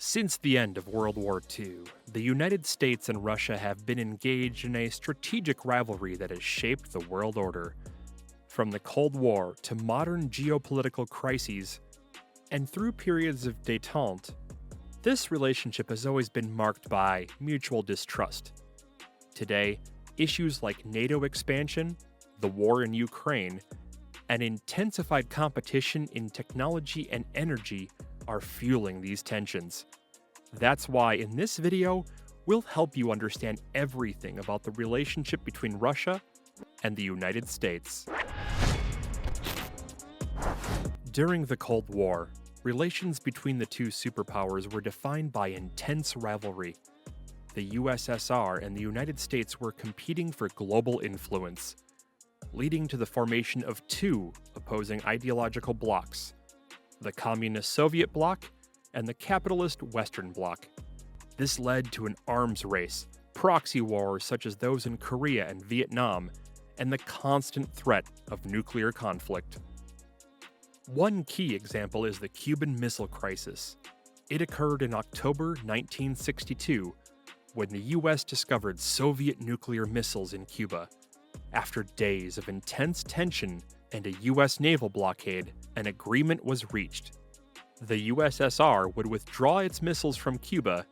Since the end of World War II, the United States and Russia have been engaged in a strategic rivalry that has shaped the world order. From the Cold War to modern geopolitical crises, and through periods of détente, this relationship has always been marked by mutual distrust. Today, issues like NATO expansion, the war in Ukraine, and intensified competition in technology and energy are fueling these tensions. That's why in this video, we'll help you understand everything about the relationship between Russia and the United States. During the Cold War, relations between the two superpowers were defined by intense rivalry. The USSR and the United States were competing for global influence, leading to the formation of two opposing ideological blocs: the Communist Soviet bloc and the capitalist Western bloc. This led to an arms race, proxy wars such as those in Korea and Vietnam, and the constant threat of nuclear conflict. One key example is the Cuban Missile Crisis. It occurred in October 1962, when the US discovered Soviet nuclear missiles in Cuba. After days of intense tension and a US naval blockade, an agreement was reached. The USSR would withdraw its missiles from Cuba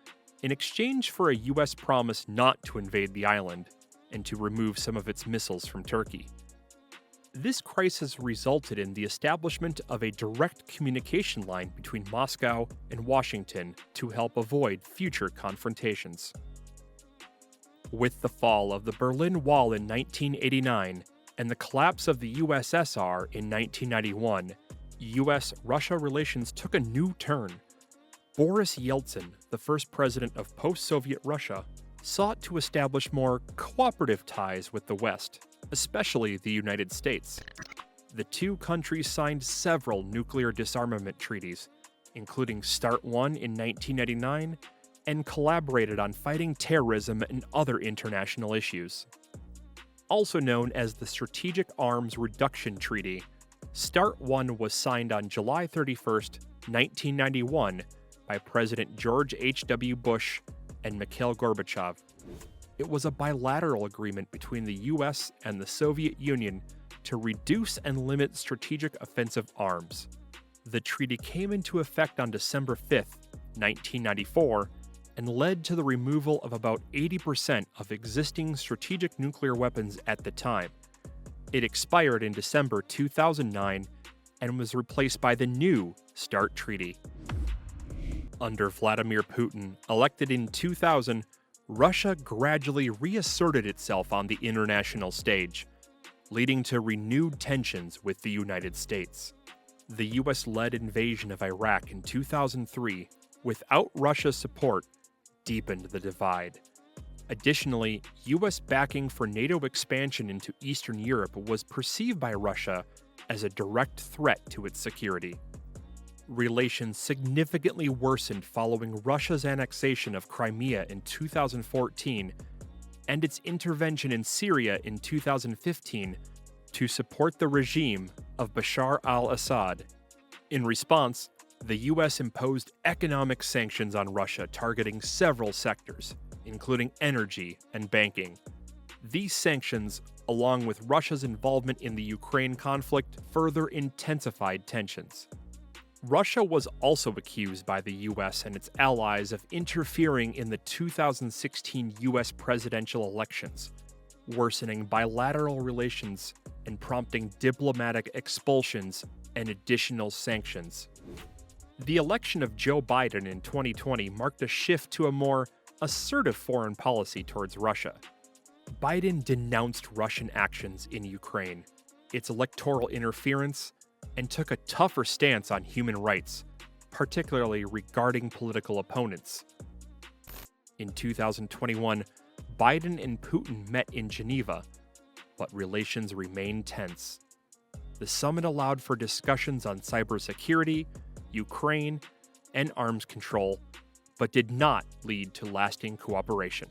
in exchange for a US promise not to invade the island and to remove some of its missiles from Turkey. This crisis resulted in the establishment of a direct communication line between Moscow and Washington to help avoid future confrontations. With the fall of the Berlin Wall in 1989 and the collapse of the USSR in 1991, US-Russia relations took a new turn. Boris Yeltsin, the first president of post-Soviet Russia, sought to establish more cooperative ties with the West, especially the United States. The two countries signed several nuclear disarmament treaties, including START I in 1999, and collaborated on fighting terrorism and other international issues. Also known as the Strategic Arms Reduction Treaty, START I was signed on July 31, 1991, by President George H.W. Bush and Mikhail Gorbachev. It was a bilateral agreement between the US and the Soviet Union to reduce and limit strategic offensive arms. The treaty came into effect on December 5, 1994, and led to the removal of about 80% of existing strategic nuclear weapons at the time. It expired in December 2009 and was replaced by the new START Treaty. Under Vladimir Putin, elected in 2000, Russia gradually reasserted itself on the international stage, leading to renewed tensions with the United States. The US-led invasion of Iraq in 2003, without Russia's support, deepened the divide. Additionally, US backing for NATO expansion into Eastern Europe was perceived by Russia as a direct threat to its security. Relations significantly worsened following Russia's annexation of Crimea in 2014 and its intervention in Syria in 2015 to support the regime of Bashar al-Assad. In response, the US imposed economic sanctions on Russia targeting several sectors, including energy and banking. These sanctions, along with Russia's involvement in the Ukraine conflict, further intensified tensions. Russia was also accused by the US and its allies of interfering in the 2016 US presidential elections, worsening bilateral relations and prompting diplomatic expulsions and additional sanctions. The election of Joe Biden in 2020 marked a shift to a more assertive foreign policy towards Russia. Biden denounced Russian actions in Ukraine, its electoral interference, and took a tougher stance on human rights, particularly regarding political opponents. In 2021, Biden and Putin met in Geneva, but relations remained tense. The summit allowed for discussions on cybersecurity, Ukraine, and arms control, but did not lead to lasting cooperation.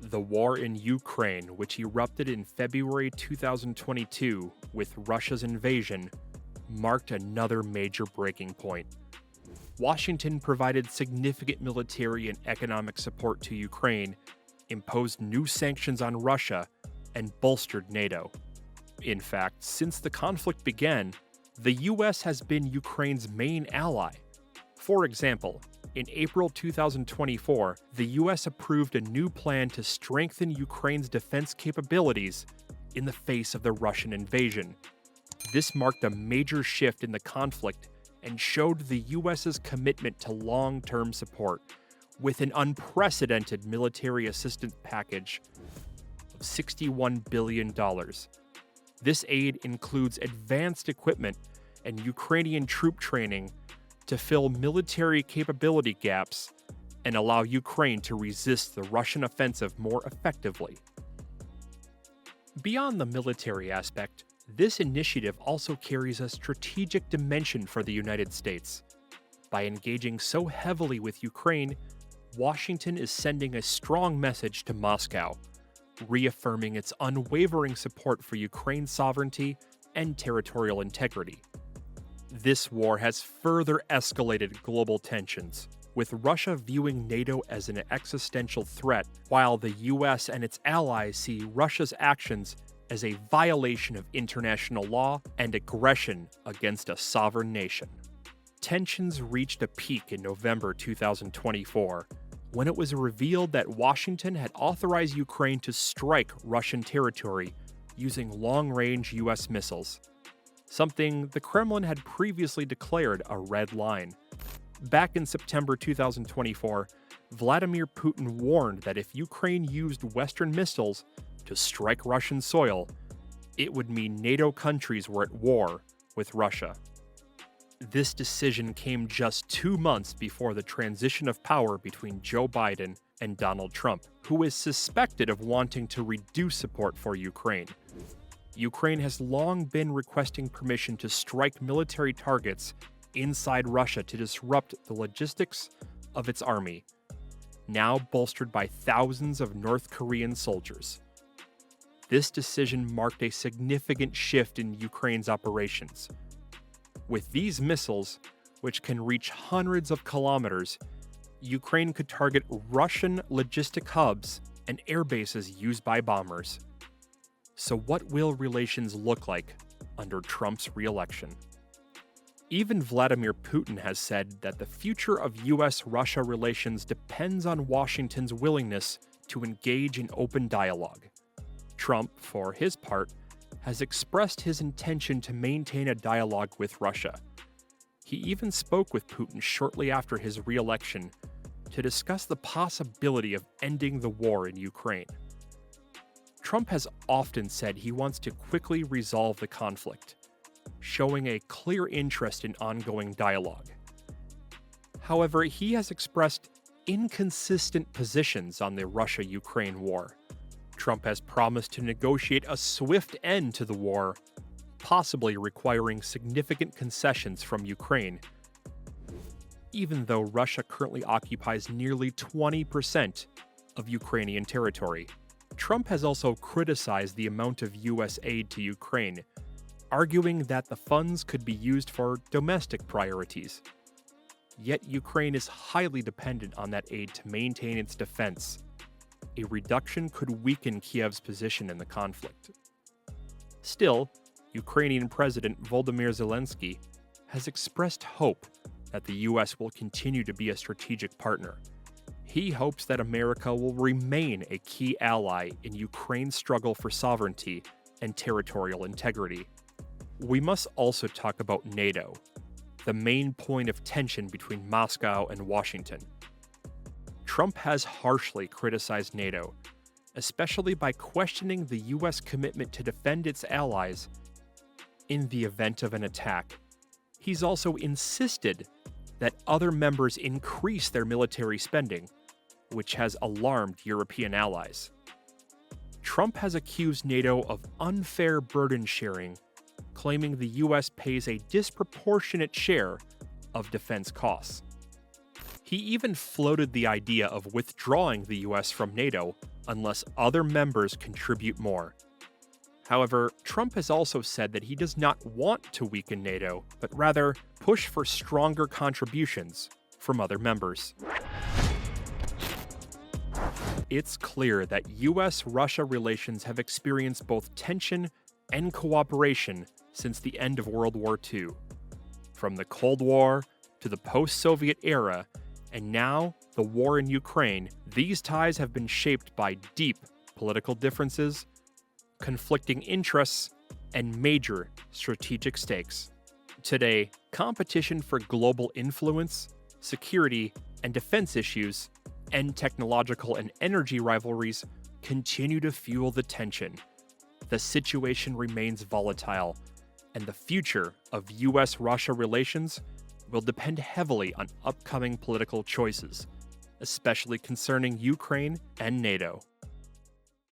The war in Ukraine, which erupted in February 2022 with Russia's invasion, marked another major breaking point. Washington provided significant military and economic support to Ukraine, imposed new sanctions on Russia, and bolstered NATO. In fact, since the conflict began, the US has been Ukraine's main ally. For example, in April 2024, the US approved a new plan to strengthen Ukraine's defense capabilities in the face of the Russian invasion. This marked a major shift in the conflict and showed the US's commitment to long-term support, with an unprecedented military assistance package of $61 billion. This aid includes advanced equipment and Ukrainian troop training to fill military capability gaps and allow Ukraine to resist the Russian offensive more effectively. Beyond the military aspect, this initiative also carries a strategic dimension for the United States. By engaging so heavily with Ukraine, Washington is sending a strong message to Moscow, reaffirming its unwavering support for Ukraine's sovereignty and territorial integrity. This war has further escalated global tensions, with Russia viewing NATO as an existential threat, while the US and its allies see Russia's actions as a violation of international law and aggression against a sovereign nation. Tensions reached a peak in November 2024, when it was revealed that Washington had authorized Ukraine to strike Russian territory using long-range US missiles, something the Kremlin had previously declared a red line. Back in September 2024, Vladimir Putin warned that if Ukraine used Western missiles to strike Russian soil, it would mean NATO countries were at war with Russia. This decision came just 2 months before the transition of power between Joe Biden and Donald Trump, who is suspected of wanting to reduce support for Ukraine. Ukraine has long been requesting permission to strike military targets inside Russia to disrupt the logistics of its army, now bolstered by thousands of North Korean soldiers. This decision marked a significant shift in Ukraine's operations. With these missiles, which can reach hundreds of kilometers, Ukraine could target Russian logistic hubs and air bases used by bombers. So what will relations look like under Trump's re-election? Even Vladimir Putin has said that the future of US-Russia relations depends on Washington's willingness to engage in open dialogue. Trump, for his part, has expressed his intention to maintain a dialogue with Russia. He even spoke with Putin shortly after his re-election to discuss the possibility of ending the war in Ukraine. Trump has often said he wants to quickly resolve the conflict, showing a clear interest in ongoing dialogue. However, he has expressed inconsistent positions on the Russia-Ukraine war. Trump has promised to negotiate a swift end to the war, possibly requiring significant concessions from Ukraine. Even though Russia currently occupies nearly 20% of Ukrainian territory, Trump has also criticized the amount of US aid to Ukraine, arguing that the funds could be used for domestic priorities. Yet Ukraine is highly dependent on that aid to maintain its defense. A reduction could weaken Kiev's position in the conflict. Still, Ukrainian President Volodymyr Zelensky has expressed hope that the US will continue to be a strategic partner. He hopes that America will remain a key ally in Ukraine's struggle for sovereignty and territorial integrity. We must also talk about NATO, the main point of tension between Moscow and Washington. Trump has harshly criticized NATO, especially by questioning the US commitment to defend its allies in the event of an attack. He's also insisted that other members increase their military spending, which has alarmed European allies. Trump has accused NATO of unfair burden sharing, claiming the US pays a disproportionate share of defense costs. He even floated the idea of withdrawing the US from NATO unless other members contribute more. However, Trump has also said that he does not want to weaken NATO, but rather push for stronger contributions from other members. It's clear that US-Russia relations have experienced both tension and cooperation since the end of World War II. From the Cold War to the post-Soviet era, and now the war in Ukraine, these ties have been shaped by deep political differences, conflicting interests, and major strategic stakes. Today, competition for global influence, security and defense issues, and technological and energy rivalries continue to fuel the tension. The situation remains volatile, and the future of US-Russia relations will depend heavily on upcoming political choices, especially concerning Ukraine and NATO.